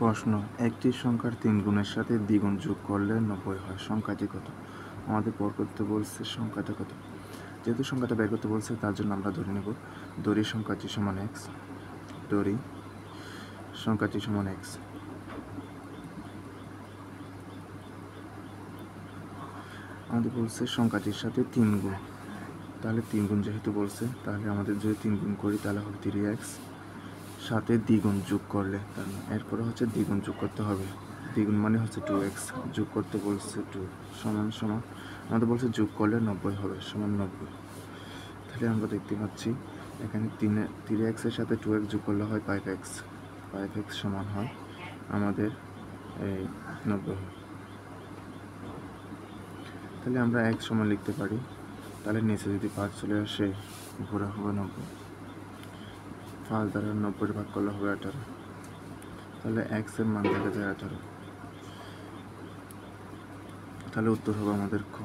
প্রশ্ন, একটি সংখ্যার 3 গুণের সাথে দ্বিগুণ যোগ করলে 90 হয়, সংখ্যাটি কত? আমাদের বের করতে বলছে সংখ্যাটা কত। যেহেতু সংখ্যাটা বের করতে বলছে তার জন্য আমরা ধরে নেব দড়ি সংখ্যাটি সমান x, দড়ি সংখ্যাটি সমান x। আমাদের বলছে সংখ্যাটির সাথে 3 গুণ, তাহলে 3 গুণ যেহেতু বলছে তাহলে আমাদের যদি 3 গুণ করি তাহলে হবে 3x, সাথে দ্বিগুণ যোগ করলে এরপরে হচ্ছে দ্বিগুণ যোগ করতে হবে, দ্বিগুণ মানে হচ্ছে 2x, যোগ করতে বলছে 2 সমান সমান আমাদের বলছে যোগ করলে 90 হবে, সমান 90। তাহলে আমরা দেখতে পাচ্ছি এখানে 3x এর সাথে 2x যোগ করলে হয় 5x, 5x সমান হয় আমাদের এই 90। তাহলে আমরা x সমান লিখতে পারি, তাহলে নিচে যদি 5 চলে আসে উপরে হবে 90, 5 দ্বারা 90 ভাগ করলে হবে 18, তাহলে x এর মান দেখা যায় 18। তাহলে উত্তর হবে আমাদের খ।